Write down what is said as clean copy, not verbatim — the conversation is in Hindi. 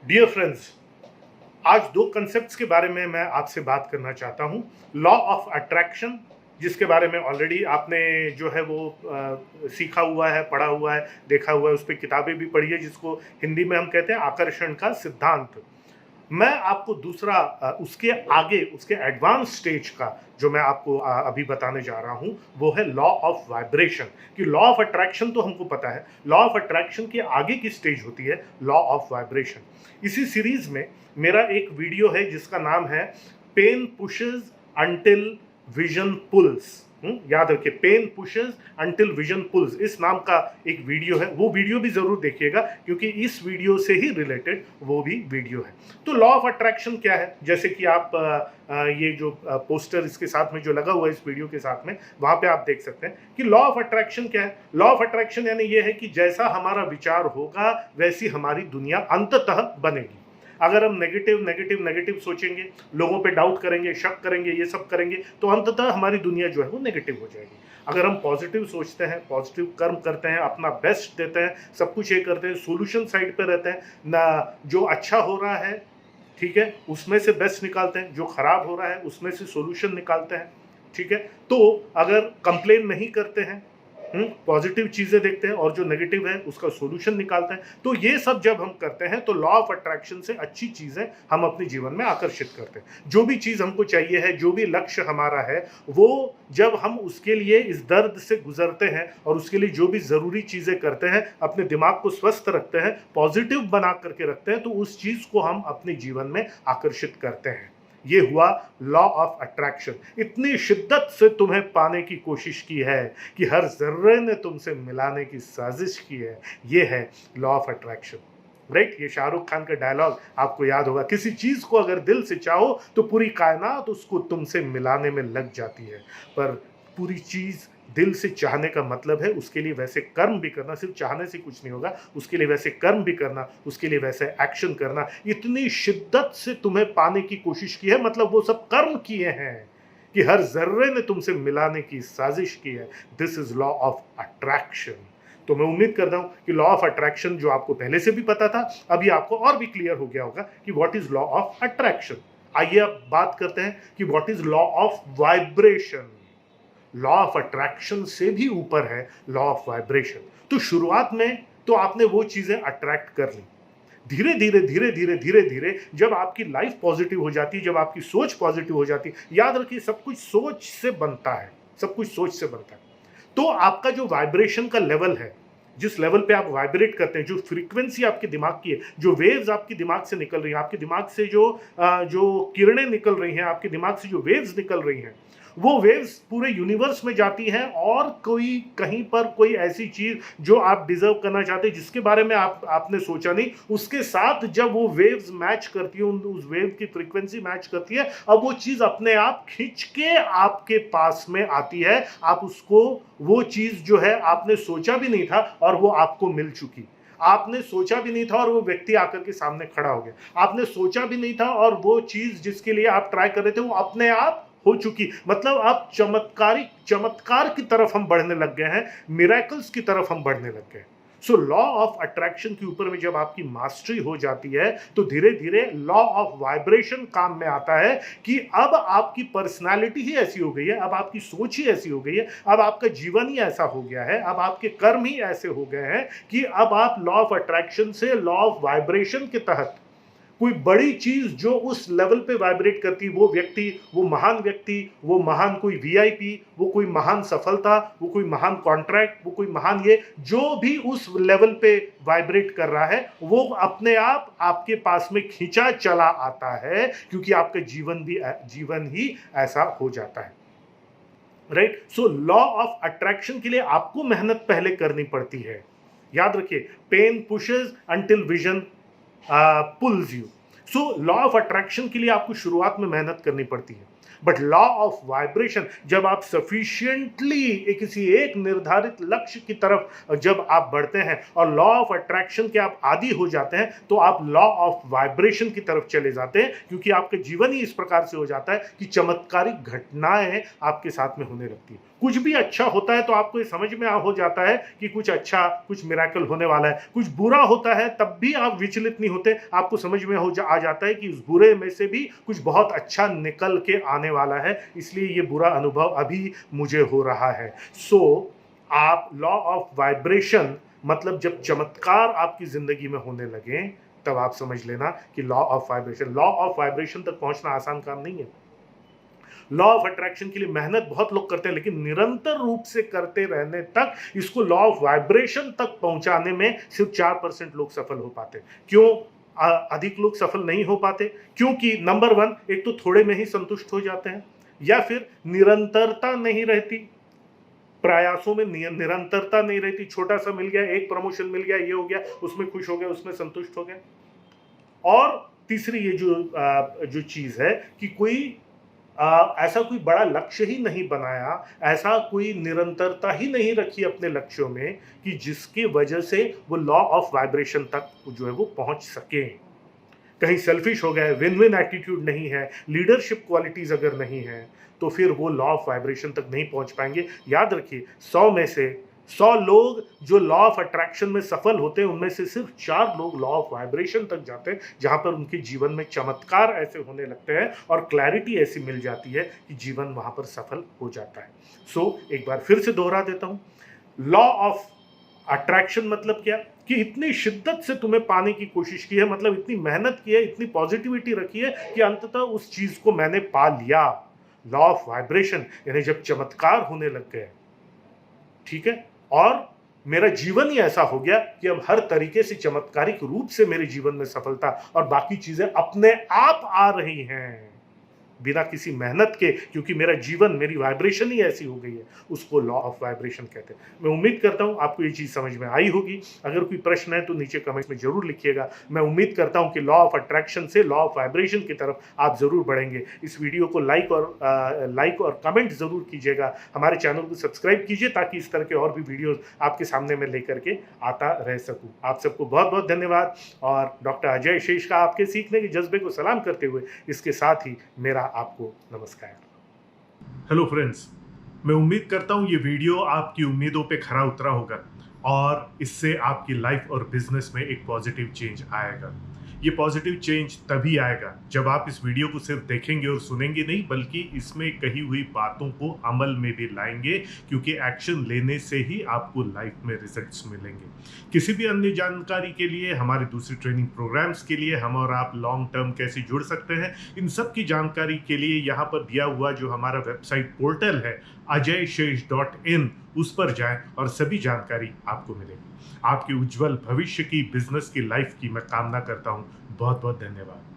डियर फ्रेंड्स, आज दो कंसेप्ट्स के बारे में मैं आपसे बात करना चाहता हूँ। लॉ ऑफ अट्रैक्शन, जिसके बारे में ऑलरेडी आपने जो है वो सीखा हुआ है, पढ़ा हुआ है, देखा हुआ है, उस पर किताबें भी पढ़ी है, जिसको हिंदी में हम कहते हैं आकर्षण का सिद्धांत। मैं आपको दूसरा उसके आगे, उसके एडवांस स्टेज का जो मैं आपको अभी बताने जा रहा हूं, वो है लॉ ऑफ वाइब्रेशन। कि लॉ ऑफ अट्रैक्शन तो हमको पता है, लॉ ऑफ अट्रैक्शन के आगे की स्टेज होती है लॉ ऑफ वाइब्रेशन। इसी सीरीज में मेरा एक वीडियो है जिसका नाम है pain pushes until vision pulls. याद रखिए, pain pushes until vision pulls, इस नाम का एक वीडियो है। वो वीडियो भी जरूर देखिएगा, क्योंकि इस वीडियो से ही रिलेटेड वो भी वीडियो है। तो लॉ ऑफ अट्रैक्शन क्या है, जैसे कि आप ये जो पोस्टर इसके साथ में जो लगा हुआ है इस वीडियो के साथ में, वहां पे आप देख सकते हैं कि लॉ ऑफ अट्रैक्शन क्या है। लॉ ऑफ अट्रैक्शन यानी ये है कि जैसा हमारा विचार होगा वैसी हमारी दुनिया अंततः बनेगी। अगर हम नेगेटिव नेगेटिव नेगेटिव सोचेंगे, लोगों पे डाउट करेंगे, शक करेंगे, ये सब करेंगे, तो अंततः हमारी दुनिया जो है वो नेगेटिव हो जाएगी। अगर हम पॉजिटिव सोचते हैं, पॉजिटिव कर्म करते हैं, अपना बेस्ट देते हैं, सब कुछ ये करते हैं, सॉल्यूशन साइड पे रहते हैं ना, जो अच्छा हो रहा है ठीक है उसमें से बेस्ट निकालते हैं, जो खराब हो रहा है उसमें से सॉल्यूशन निकालते हैं, ठीक है। तो अगर कंप्लेन नहीं करते हैं, पॉजिटिव चीजें देखते हैं, और जो नेगेटिव है उसका सॉल्यूशन निकालते हैं, तो ये सब जब हम करते हैं तो लॉ ऑफ अट्रैक्शन से अच्छी चीजें हम अपने जीवन में आकर्षित करते हैं। जो भी चीज हमको चाहिए है, जो भी लक्ष्य हमारा है, वो जब हम उसके लिए इस दर्द से गुजरते हैं और उसके लिए जो भी जरूरी चीजें करते हैं, अपने दिमाग को स्वस्थ रखते हैं, पॉजिटिव बना करके रखते हैं, तो उस चीज को हम अपने जीवन में आकर्षित करते हैं। ये हुआ लॉ ऑफ अट्रैक्शन। इतनी शिद्दत से तुम्हें पाने की कोशिश की है कि हर जर्रे ने तुमसे मिलाने की साजिश की है। ये है लॉ ऑफ अट्रैक्शन, राइट। ये शाहरुख खान का डायलॉग आपको याद होगा, किसी चीज को अगर दिल से चाहो तो पूरी कायनात उसको तुमसे मिलाने में लग जाती है। पर पूरी चीज दिल से चाहने का मतलब है उसके लिए वैसे कर्म भी करना। सिर्फ चाहने से कुछ नहीं होगा, उसके लिए वैसे कर्म भी करना, उसके लिए वैसे एक्शन करना। इतनी शिद्दत से तुम्हें पाने की कोशिश की है, मतलब वो सब कर्म किए हैं कि हर जर्रे ने तुमसे मिलाने की साजिश की है। This is law of attraction. तो मैं उम्मीद करता हूं कि लॉ ऑफ अट्रैक्शन जो आपको पहले से भी पता था, अभी आपको और भी क्लियर हो गया होगा कि what is law of attraction. आइए अब बात करते हैं कि what is law of vibration. Law of attraction से भी ऊपर है लॉ ऑफ वाइब्रेशन। तो शुरुआत में तो आपने वो चीजें अट्रैक्ट कर ली, धीरे धीरे धीरे धीरे धीरे धीरे जब आपकी लाइफ पॉजिटिव हो जाती है, जब आपकी सोच पॉजिटिव हो जाती है, याद रखिए सब कुछ सोच से बनता है, सब कुछ सोच से बनता है। तो आपका जो वाइब्रेशन का लेवल है, जिस लेवल पे आप वाइब्रेट करते हैं, जो फ्रीक्वेंसी आपके दिमाग की है, जो वेव्स आपके दिमाग से निकल रही हैं, आपके दिमाग से जो किरणें निकल रही हैं, आपके दिमाग से जो वेव्स निकल रही हैं, वो वेव्स पूरे यूनिवर्स में जाती हैं, और कोई कहीं पर कोई ऐसी चीज जो आप डिजर्व करना चाहते हैं, जिसके बारे में आपने सोचा नहीं, उसके साथ जब वो वेव्स मैच करती है, उस वेव की फ्रीक्वेंसी मैच करती है, अब वो चीज अपने आप खींच के आपके पास में आती है। आप उसको, वो चीज जो है आपने सोचा भी नहीं था और वो आपको मिल चुकी। आपने सोचा भी नहीं था और वो व्यक्ति आकर के सामने खड़ा हो गया। आपने सोचा भी नहीं था और वो चीज जिसके लिए आप ट्राई कर रहे थे वो अपने आप हो चुकी। मतलब आप चमत्कार की तरफ हम बढ़ने लग गए हैं, मिरेकल्स की तरफ हम बढ़ने लग गए। सो लॉ ऑफ अट्रैक्शन के ऊपर में जब आपकी मास्टरी हो जाती है, तो धीरे धीरे लॉ ऑफ वाइब्रेशन काम में आता है कि अब आपकी पर्सनालिटी ही ऐसी हो गई है, अब आपकी सोच ही ऐसी हो गई है, अब आपका जीवन ही ऐसा हो गया है, अब आपके कर्म ही ऐसे हो गए हैं कि अब आप लॉ ऑफ अट्रैक्शन से लॉ ऑफ वाइब्रेशन के तहत कोई बड़ी चीज जो उस लेवल पे वाइब्रेट करती, वो व्यक्ति, वो महान व्यक्ति, वो महान कोई वीआईपी, वो कोई महान सफलता, वो कोई महान कॉन्ट्रैक्ट, वो कोई महान ये, जो भी उस लेवल पे वाइब्रेट कर रहा है, वो अपने आप आपके पास में खींचा चला आता है, क्योंकि आपका जीवन ही ऐसा हो जाता है, right. So law of attraction के लिए आपको मेहनत पहले करनी पड़ती है। याद रखिए, pain pushes until vision pulls you. So law of attraction के लिए आपको शुरुआत में मेहनत करनी पड़ती है, बट लॉ ऑफ वाइब्रेशन, जब आप सफिशिएंटली किसी एक निर्धारित लक्ष्य की तरफ जब आप बढ़ते हैं और लॉ ऑफ अट्रैक्शन के आप आदी हो जाते हैं, तो आप लॉ ऑफ वाइब्रेशन की तरफ चले जाते हैं, क्योंकि आपका जीवन ही इस प्रकार से हो जाता है कि चमत्कारिक घटनाएं आपके साथ में होने लगती है। कुछ भी अच्छा होता है तो आपको ये समझ में हो जाता है कि कुछ अच्छा, कुछ मिरेकल होने वाला है। कुछ बुरा होता है तब भी आप विचलित नहीं होते, आपको समझ में आ जाता है कि उस बुरे में से भी कुछ बहुत अच्छा निकल के आने वाला है, इसलिए ये बुरा अनुभव अभी मुझे हो रहा है। आप लॉ ऑफ वाइब्रेशन, मतलब जब चमत्कार आपकी जिंदगी में होने लगे तब आप समझ लेना कि लॉ ऑफ वाइब्रेशन तक पहुंचना आसान काम नहीं है। लॉ ऑफ अट्रैक्शन के लिए मेहनत बहुत लोग करते हैं, लेकिन निरंतर रूप से करते रहने तक इसको लॉ ऑफ वाइब्रेशन तक पहुंचाने में सिर्फ 4% लोग सफल हो पाते। क्यों अधिक लोग सफल नहीं हो पाते? क्योंकि नंबर 1, एक तो थोड़े में ही संतुष्ट हो जाते हैं, या फिर निरंतरता नहीं रहती, प्रयासों में निरंतरता नहीं रहती। छोटा सा मिल गया, एक प्रमोशन मिल गया, ये हो गया, उसमें खुश हो गया, उसमें संतुष्ट हो गया। और तीसरी ये जो चीज है कि ऐसा कोई बड़ा लक्ष्य ही नहीं बनाया, ऐसा कोई निरंतरता ही नहीं रखी अपने लक्ष्यों में कि जिसकी वजह से वो लॉ ऑफ वाइब्रेशन तक जो है वो पहुंच सके। कहीं सेल्फिश हो गए, विन विन एटीट्यूड नहीं है, लीडरशिप क्वालिटीज अगर नहीं है, तो फिर वो लॉ ऑफ वाइब्रेशन तक नहीं पहुंच पाएंगे। याद रखिए, 100 में से 100 लोग जो लॉ ऑफ अट्रैक्शन में सफल होते हैं, उनमें से सिर्फ 4 लोग लॉ ऑफ वाइब्रेशन तक जाते हैं, जहां पर उनके जीवन में चमत्कार ऐसे होने लगते हैं और क्लैरिटी ऐसी मिल जाती है कि जीवन वहां पर सफल हो जाता है। एक बार फिर से दोहरा देता हूं, लॉ ऑफ अट्रैक्शन मतलब क्या? कि इतनी शिद्दत से तुम्हें पाने की कोशिश की है, मतलब इतनी मेहनत की है, इतनी पॉजिटिविटी रखी है कि अंततः उस चीज को मैंने पा लिया। लॉ ऑफ वाइब्रेशन यानी जब चमत्कार होने लग गए, ठीक है, और मेरा जीवन ही ऐसा हो गया कि अब हर तरीके से चमत्कारिक रूप से मेरे जीवन में सफलता और बाकी चीजें अपने आप आ रही हैं बिना किसी मेहनत के, क्योंकि मेरा जीवन, मेरी वाइब्रेशन ही ऐसी हो गई है। उसको लॉ ऑफ वाइब्रेशन कहते हैं। मैं उम्मीद करता हूं आपको ये चीज समझ में आई होगी। अगर कोई प्रश्न है तो नीचे कमेंट में जरूर लिखिएगा। मैं उम्मीद करता हूं कि लॉ ऑफ अट्रैक्शन से लॉ ऑफ वाइब्रेशन की तरफ आप जरूर बढ़ेंगे। इस वीडियो को लाइक और कमेंट जरूर कीजिएगा। हमारे चैनल को सब्सक्राइब कीजिए ताकि इस तरह के और भी वीडियोज आपके सामने में लेकर के आता रह सकूं। आप सबको बहुत बहुत धन्यवाद, और डॉक्टर अजय शेष का आपके सीखने के जज्बे को सलाम करते हुए इसके साथ ही मेरा आपको नमस्कार। हेलो फ्रेंड्स, मैं उम्मीद करता हूं ये वीडियो आपकी उम्मीदों पे खरा उतरा होगा और इससे आपकी लाइफ और बिजनेस में एक पॉजिटिव चेंज आएगा। ये पॉजिटिव चेंज तभी आएगा जब आप इस वीडियो को सिर्फ देखेंगे और सुनेंगे नहीं, बल्कि इसमें कही हुई बातों को अमल में भी लाएंगे, क्योंकि एक्शन लेने से ही आपको लाइफ में रिजल्ट्स मिलेंगे। किसी भी अन्य जानकारी के लिए, हमारे दूसरे ट्रेनिंग प्रोग्राम्स के लिए हम और आप लॉन्ग टर्म कैसे जुड़ सकते हैं, इन सब की जानकारी के लिए यहाँ पर दिया हुआ जो हमारा वेबसाइट पोर्टल है ajayshesh.in, उस पर जाएं और सभी जानकारी आपको मिलेगी। आपके उज्जवल भविष्य की, बिजनेस की, लाइफ की मैं कामना करता हूं। बहुत बहुत धन्यवाद।